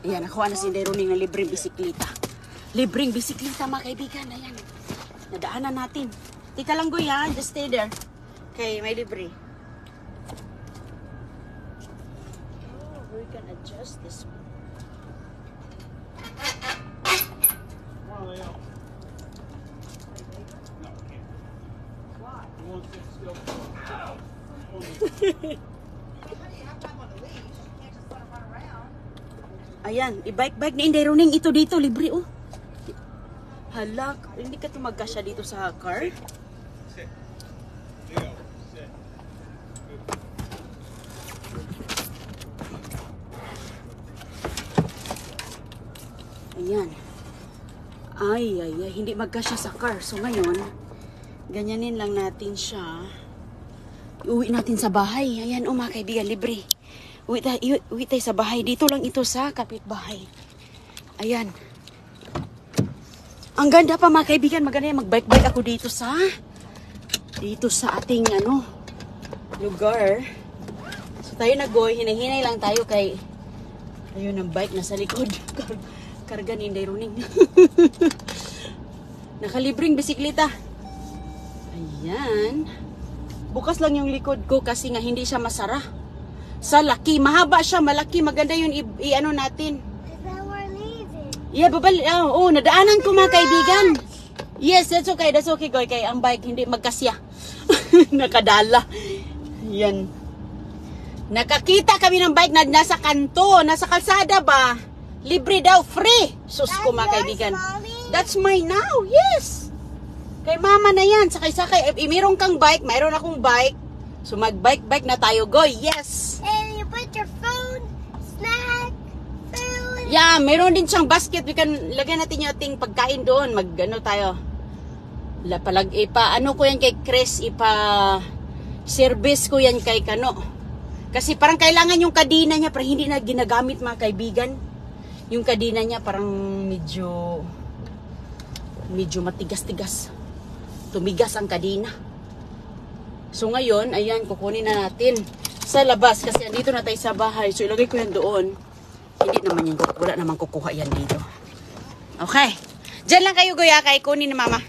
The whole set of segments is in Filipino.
Ayan, nakuha na si Inday Roning ng libreng bisikleta. Libreng bisikleta mga kaibigan. Ayan. Nadaanan natin. Tika lang Goy ha, just stay there. Okay, may libre. Oh, we can adjust this one. No, can't. Why? You won't sit still. Ayan, i-bike-bike ni Inday Roning. Ito dito, libre oh. Hala, hindi ka tumagkasya dito sa car? Sit. Leo, sit. Ayan. Ay, hindi magkasya sa car. So ngayon, ganyanin lang natin siya. Uwi natin sa bahay. Ayan, oh mga kaibigan, libre. Uwi tayo sa bahay. Dito lang ito sa kapitbahay. Ayan. Ang ganda pa mga kaibigan. Maganda yan. Mag-bike-bike ako dito sa ating lugar. So tayo nag-goy. Hinay-hinay lang tayo kay ayun ang bike nasa likod. Karga ni Inday Roning. Nakalibreng bisikleta. Ayan. Bukas lang yung likod ko kasi nga hindi siya masara. Sa laki. Mahaba siya. Malaki. Maganda yun i-ano natin. Yeah, nadaanan ko mga kaibigan. Yes, that's okay. That's okay, Goy. Kaya ang bike hindi magkasya. Nakadala. Yan. Nakakita kami ng bike na nasa kanto. Nasa kalsada ba? Libre daw. Free. Sus ko mga kaibigan. That's mine now. Yes. Kay mama na yan. Sakay-sakay. Mayroon kang bike. Mayroon akong bike. So mag-bike-bike na tayo, Goy. Yes. And you put your phone, snack, food. Yeah, mayroon din siyang basket. We can lagyan natin yung ating pagkain doon. Mag-ano tayo. Ano ko yan kay Chris. Service ko yan kay Kano. Kasi parang kailangan yung kadina niya. Parang hindi na ginagamit mga kaibigan. Yung kadina niya parang medyo matigas-tigas. Tumigas ang kadina. So ngayon, ayan, kukunin na natin sa labas kasi andito na tayo sa bahay. So ilagay ko yan doon. Hindi naman yung wala naman kukuha yan dito. Okay. Diyan lang kayo Goya kay kunin ni mama.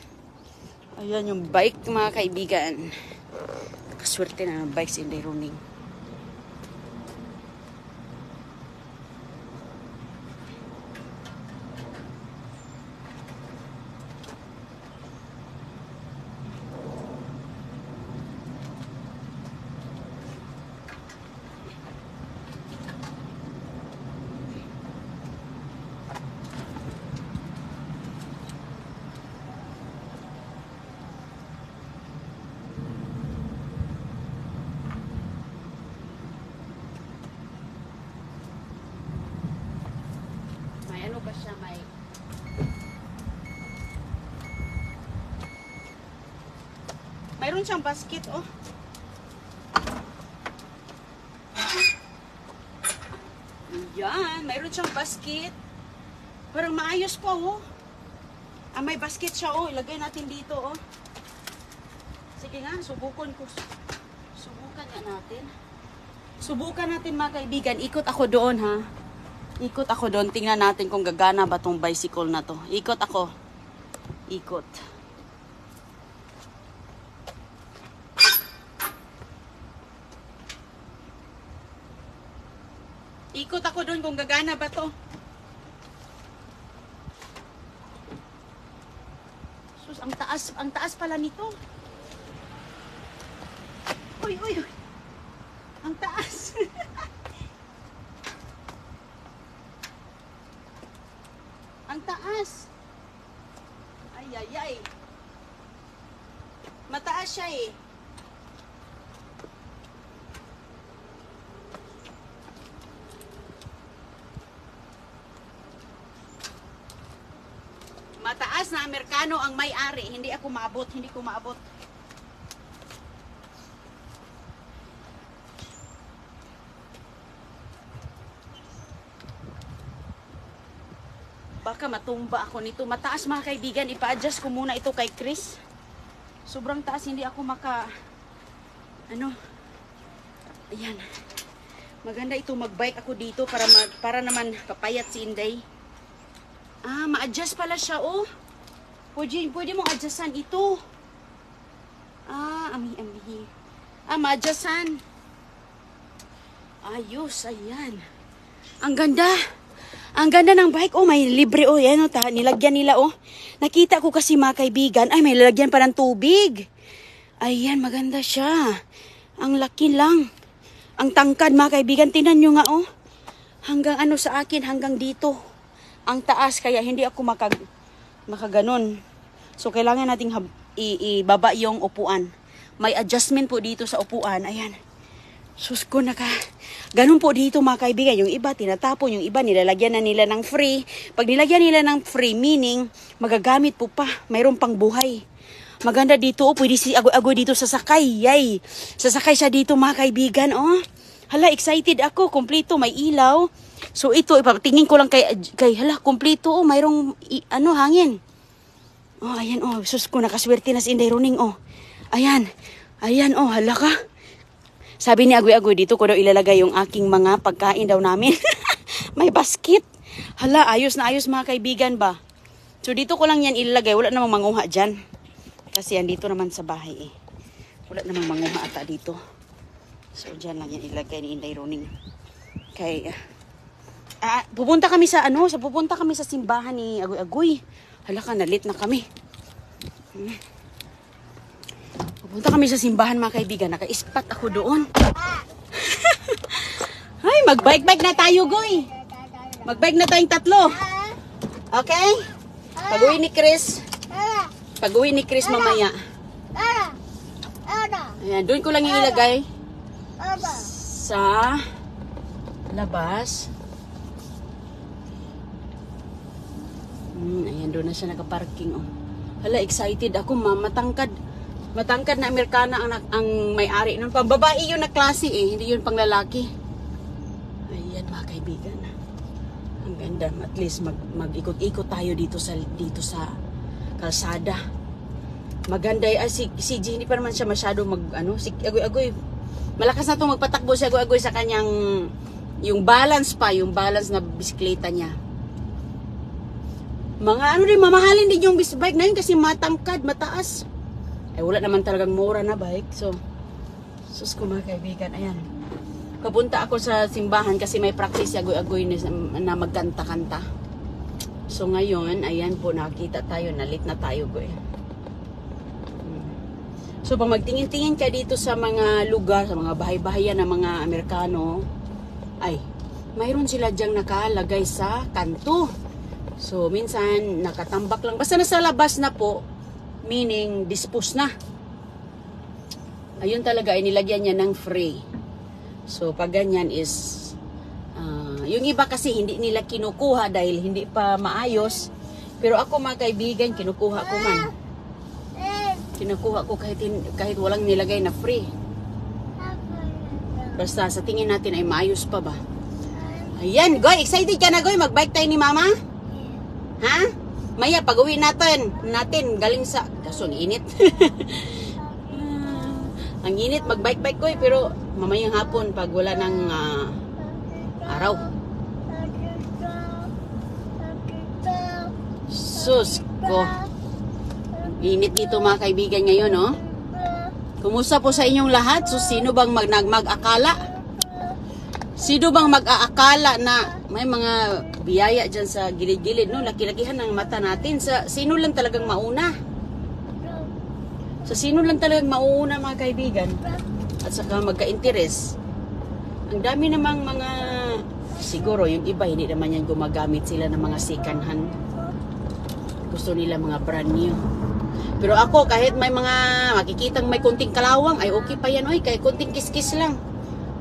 Ayan yung bike mga kaibigan. Kaswerte na ng bike si Inday Roning. Mayroon siyang basket, oh. Ayan, mayroon siyang basket. Parang maayos pa, oh. May basket siya, oh. Ilagay natin dito, oh. Sige nga, subukan nga natin. Subukan natin, mga kaibigan. Ikot ako doon, ha. Ikot ako doon. Tingnan natin kung gagana ba tong bicycle na to. Ikot ako. Ikot. Ikot ako doon kung gagana ba to. Sus, ang taas pala nito. Uy. Ang taas. Ang taas. Ay. Mataas siya eh. Mataas na Amerikano ang may-ari. Hindi ko maabot. Baka matumba ako nito. Mataas mga kaibigan. Ipa-adjust ko muna ito kay Chris. Sobrang taas. Hindi ako Ayan. Maganda ito, magbike ako dito para naman papayat si Inday. Ma-adjust pala siya, oh. Pwede mong adjustan ito. Ami. Ma-adjustan. Ayos, ayan. Ang ganda. Ang ganda ng bike. Oh, may libre, oh. Yan, oh, nilagyan nila, oh. Nakita ko kasi mga kaibigan. Ay, may lalagyan pa ng tubig. Ayan, maganda siya. Ang laki lang. Ang tangkad, mga kaibigan. Tingnan nyo nga, oh. Hanggang ano sa akin, hanggang dito. Ang taas, kaya hindi ako makaganon. So, kailangan nating ibaba yung upuan. May adjustment po dito sa upuan. Ayan. Sus ko, ganun po dito, mga kaibigan. Yung iba, tinatapon. Yung iba, nilalagyan na nila ng free. Pag nilagyan nila ng free, meaning, magagamit po pa. Mayroon pang buhay. Maganda dito, oh, pwede si agoy-agoy dito sa sakay. Yay! Sasakay siya dito, mga kaibigan, oh. Hala, excited ako. Kompleto, may ilaw. So ito, ipatingin ko lang kay hala, kompleto, oh, mayroong hangin. Oh, ayan, oh, sus ko, nakaswerte na si Inday Roning, oh. Ayan, oh, hala ka. Sabi ni agoy-agoy, dito ko daw ilalagay yung aking mga pagkain daw namin. May basket. Hala, ayos na ayos, mga kaibigan ba. So dito ko lang yan ilalagay, wala namang manguha dyan. Kasi yan dito naman sa bahay, eh. Wala namang manguha ata dito. So dyan lang yan ilagay ni Inday Roning. Okay. Pupunta kami sa simbahan ni Agoy-Agoy. Hala ka, nalit na kami. Pupunta kami sa simbahan, mga kaibigan. Naka-spot ako doon. Ay, mag-bike-bike na tayo, Goy. Mag-bike na tayong tatlo. Okay? Pag-uwi ni Chris. Pag-uwi ni Chris mamaya. Ayan, doon ko lang yung ilagay. Sa labas. Ayan, doon na siya nakaparking, oh. Hala, excited ako, matangkad na Amerikana ang may-ari nun. Pambabae yun na klase, eh. Hindi yun pang lalaki. Ayan, mga kaibigan. Ang ganda. At least mag-ikot-ikot tayo dito sa kalsada. Maganda. Si G, hindi pa naman siya masyado si Agoy-Agoy. Malakas na itong magpatakbo si Agoy-Agoy sa kanyang yung balance na bisikleta niya. Mamahalin din yung bike na yun kasi matangkad, mataas. Ay, wala naman talagang mura na bike. So, sus ko, mga kaibigan, ayan. Papunta ako sa simbahan kasi may practice si Agoy-Agoy na magkanta-kanta. So, ngayon, ayan po, nakita tayo, nalit na tayo, Goy. So, pag magtingin-tingin ka dito sa mga lugar, sa mga bahay-bahayan ng mga Amerikano, ay, mayroon sila dyang nakalagay sa kanto. So, minsan, nakatambak lang. Basta nasa labas na po, meaning, dispose na. Ayun talaga, inilagyan niya ng free. So, pag ganyan is, yung iba kasi hindi nila kinukuha dahil hindi pa maayos. Pero ako, mga kaibigan, kinukuha ko man. Kinukuha ko kahit walang nilagay na free. Basta, sa tingin natin ay maayos pa ba. Ayan, Goy, excited ka na, Goy? Mag-bike tayo ni Mama? Ha? Maya, pag-uwi natin galing sa, kaso ang init. Ang init, mag-bike-bike ko, pero mamayang hapon pag wala ng araw. Sus ko. Init dito, mga kaibigan, ngayon, no? Kumusta po sa inyong lahat? So, sino bang mag-akala? Sino bang mag-aakala na may mga biyaya dyan sa gilid-gilid, no? Laki-lakihan ng mata natin. Sino lang talagang mauna? Sino lang talagang mauna, mga kaibigan? At saka magka-interes. Ang dami namang mga, siguro yung iba, hindi naman yan gumagamit sila ng mga second hand. Gusto nila mga brand new. Pero ako, kahit may mga makikitang may kunting kalawang, ay okay pa yan, oy. Kahit kunting kiskis lang.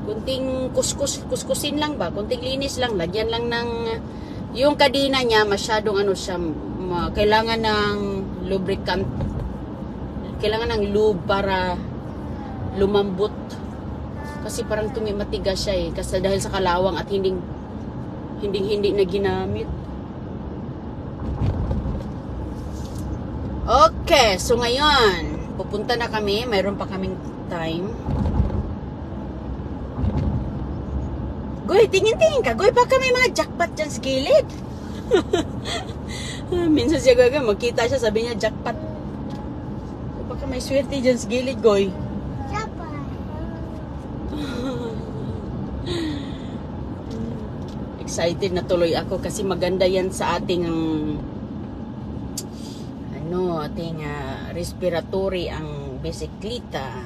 Kunting kuskusin lang ba? Kunting linis lang. Lagyan lang ng, yung kadena niya, masyadong kailangan ng lubricant. Kailangan ng lube para lumambot. Kasi parang tumimatigas siya, eh. Kasi dahil sa kalawang at hindi na ginamit. Okay, so ngayon, pupunta na kami. Mayroon pa kaming time. Goy, tingin-tingin ka. Goy, baka may mga jackpot dyan sa gilid. Minsan siya gaga, magkita siya, sabi niya jackpot. Baka may swerte dyan sa gilid, Goy. Excited na tuloy ako kasi maganda yan sa ating ating respiratory ang bisikleta.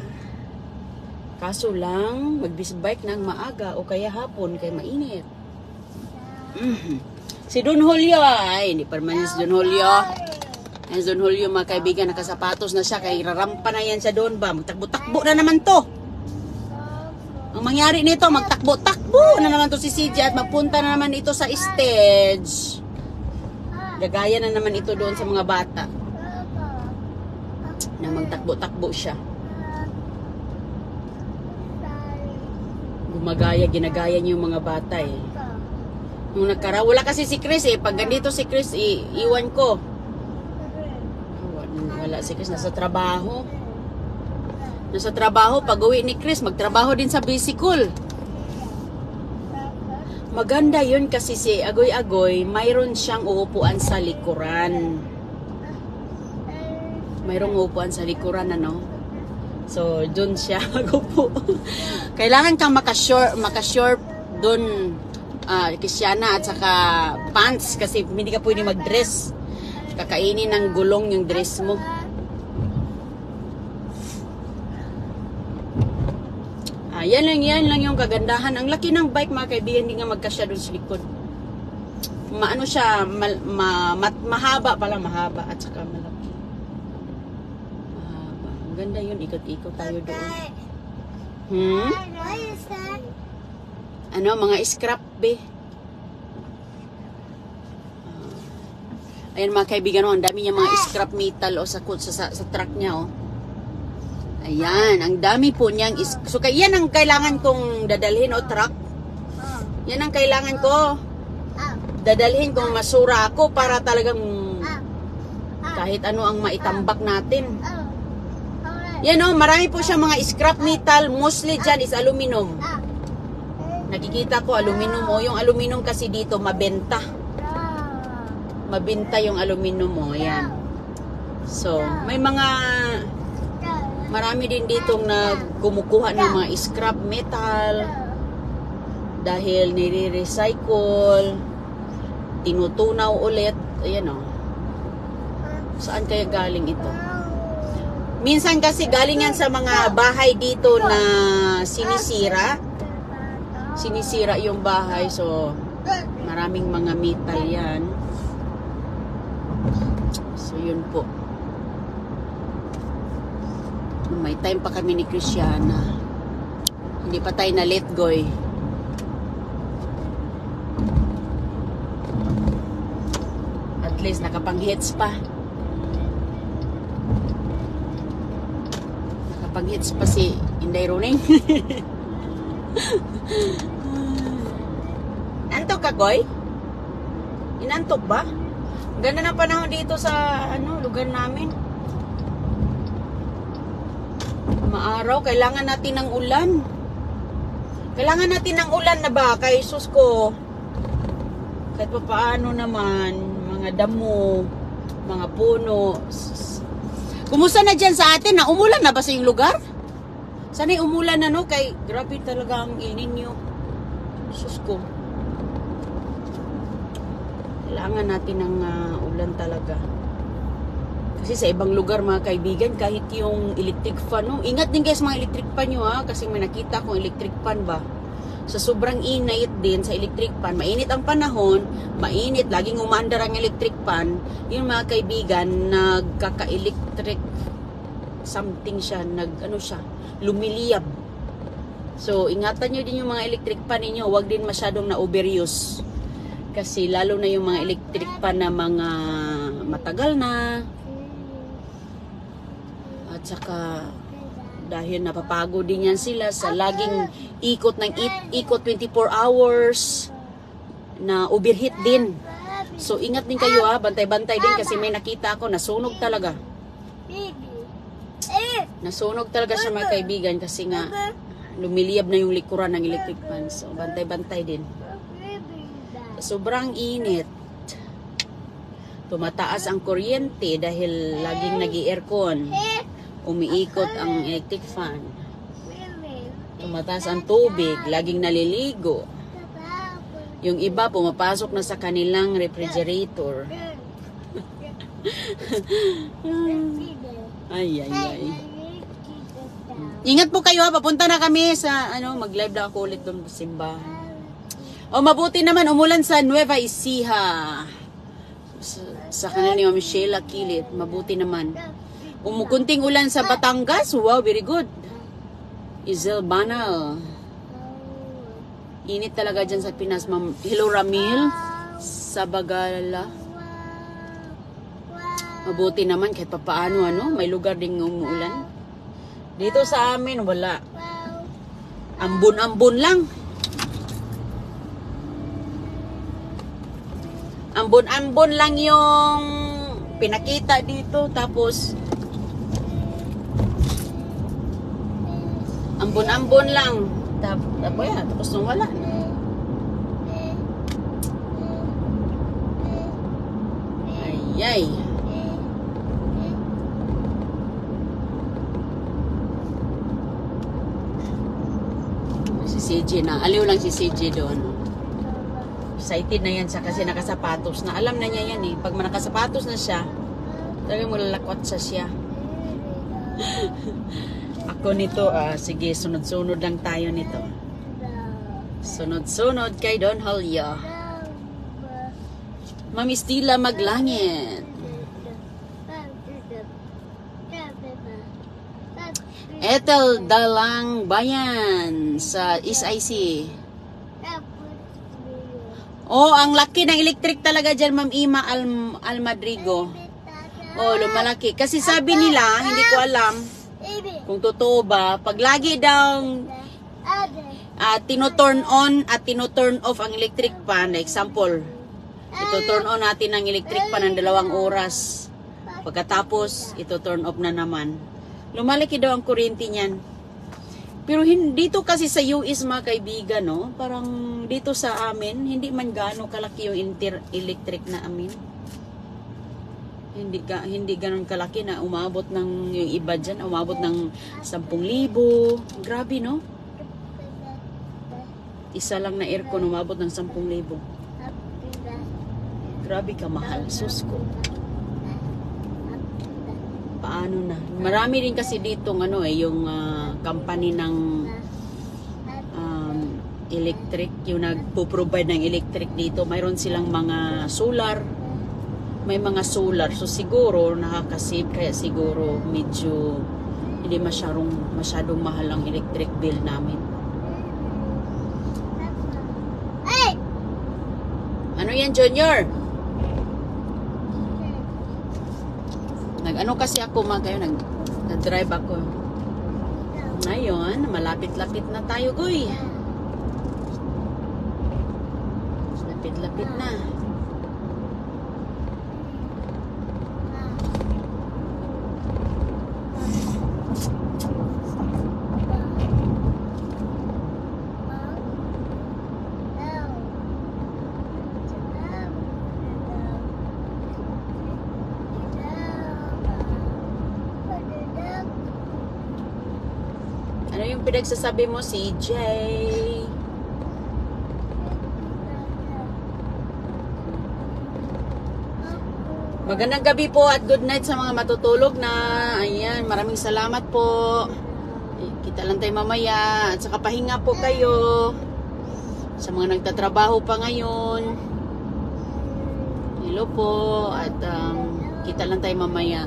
Kaso lang, magbisbike ng maaga o kaya hapon kaya mainit. Si Don Julio, ay, hindi pa naman si Don Julio. Ang Don Julio, mga kaibigan, nakasapatos na siya, kaya rarampa na yan siya doon ba? Magtakbo-takbo na naman to. Ang mangyari nito, magtakbo-takbo na naman to si CJ at magpunta na naman ito sa stage. Gagaya na naman ito doon sa mga bata. Na magtakbo-takbo siya. Gumagaya, ginagaya niyo yung mga bata eh. Nung nagkara, wala kasi si Chris eh. Pag ganito si Chris, iwan ko. Wala si Chris, nasa trabaho. Nasa trabaho, pag uwi ni Chris, magtrabaho din sa bicycle. Maganda yun kasi si Agoy-Agoy, mayroon siyang uupuan sa likuran. Mayroong uupuan sa likuran, ano? So, dun siya magupo. Kailangan kang makashort dun, kisyana at saka pants kasi hindi ka pwede mag-dress. Kakainin ng gulong yung dress mo. Yan lang yung kagandahan. Ang laki ng bike, mga kaibigan, hindi nga magkasya doon sa likod. Maano siya, mahaba pala, mahaba at saka malaki. Mahaba. Ang ganda yun, ikot-ikot tayo doon. What is that? Ano, mga scrap be. Ayan mga kaibigan, ang dami niya mga scrap metal o sa truck niya, oh. Ayan, ang dami po niyang so yan ang kailangan kong dadalhin o truck. Yan ang kailangan ko dadalhin kung masura ako para talagang kahit ano ang maitambak natin. Yan o, marami po siya mga scrap metal. Mostly dyan is aluminum. Nakikita ko aluminum o. Yung aluminum kasi dito mabenta. Mabenta yung aluminum o. Yan. So, may mga marami din ditong kumukuha ng mga scrap metal dahil nire-recycle, tinutunaw ulit. Ayan o. Saan kaya galing ito? Minsan kasi galing yan sa mga bahay dito na sinisira. Sinisira yung bahay. So, maraming mga metal yan. So, yun po. May time pa kami ni Christiana. Hindi pa tayo na let go eh. At least nakapang-hits pa. Nakapang-hits pa si Inday Runing. Antok ka, Goy? Inantok ba? Ganda ng panahon dito sa lugar namin. Maaraw, kailangan natin ng ulan. Kailangan natin ng ulan na ba? Kay sus ko. Kahit pa paano naman, mga damo, mga puno. Kumusta na dyan sa atin? Umulan na ba sa yung lugar? Sana'y umulan na no? Kay grabe talaga ang El Nino. Sus ko. Kailangan natin ng ulan talaga. Kasi sa ibang lugar mga kaibigan, kahit yung electric fan, no? Ingat din guys mga electric fan nyo ha, kasi may nakita kong electric fan ba. Sa sobrang init din sa electric fan, mainit ang panahon, mainit, laging umandar ang electric fan, yung mga kaibigan, nagkaka-electric something siya, lumiliyab. So, ingatan nyo din yung mga electric fan ninyo, huwag din masyadong na-overuse. Kasi lalo na yung mga electric fan na mga matagal na, at saka dahil napapagod din yan sila sa laging ikot 24 hours na overheat din. So ingat din kayo ha, bantay-bantay din kasi may nakita ako nasunog talaga. Nasunog talaga siya mga kaibigan kasi nga lumiliyab na yung likuran ng electric fan. So, bantay-bantay din. Sobrang init. Tumataas ang kuryente dahil laging nag-i-aircon. Umiikot ang electric fan. Tumataas ang tubig, laging naliligo. Yung iba pumapasok na sa kanilang refrigerator. Ay, ay, ay. Ingat po kayo ha, papunta na kami sa, mag-live na ako ulit doon sa simbahan. O, mabuti naman, umulan sa Nueva Ecija. Sa kanila ni Ma'am Sheila Kilit, mabuti naman. Umukunting ulan sa Batangas, wow, very good. Izel Banal. Init talaga dyan sa Pinas, Ma'am. Hello, Ramil. Sa Bagala. Mabuti naman kahit papaano, may lugar ding umuulan. Dito sa amin, wala. Ambon-ambon lang. Ambon-ambon lang yung pinakita dito. Tapos, ambon-ambon lang. Tapos nung wala. Ay, ay. Si CJ na. Aliw lang si CJ doon. Excited na yan siya kasi nakasapatos na. Alam na niya yan eh. Pag nakasapatos na siya, talagang malalakwat siya. Ako nito, sige, sunod-sunod lang tayo nito. Sunod-sunod kay Don Julio. Ma'am Estila Maglangit. Ethel Dalang Bayan sa SIC. Oh, ang laki ng electric talaga dyan, Ma'am Ima Almadrigo. Oh, lumalaki. Kasi sabi nila, hindi ko alam kung totoo ba, pag lagi daw tino-turn on at tino-turn off ang electric fan, example, ito-turn on natin ang electric fan ng 2 oras. Pagkatapos, ito-turn off na naman. Lumalaki daw ang kuryente niyan. Pero dito kasi sa US mga kaibigan, no? Parang dito sa amin, hindi man gaano kalaki yung electric na amin. Hindi ganun kalaki na umabot ng yung iba dyan, umabot ng 10,000. Grabe, no? Isa lang na aircon umabot ng 10,000. Grabe ka mahal, sus ko. Paano na? Marami rin kasi dito yung company ng electric, yung nagpo-provide ng electric dito. Mayroon silang mga solar. May mga solar. So siguro nakakasave, kaya siguro medyo hindi masyadong mahal ang electric bill namin. Ano yan, Junior? Nag-ano kasi ako nag-drive ako. Ngayon, malapit-lapit na tayo, goy. Lapit-lapit na. Ano yung pinagsasabi mo, CJ? Magandang gabi po at good night sa mga matutulog na. Ayan, maraming salamat po. Kita lang tayo mamaya. At saka pahinga po kayo. Sa mga nagtatrabaho pa ngayon. Hello po. At kita lang tayo mamaya.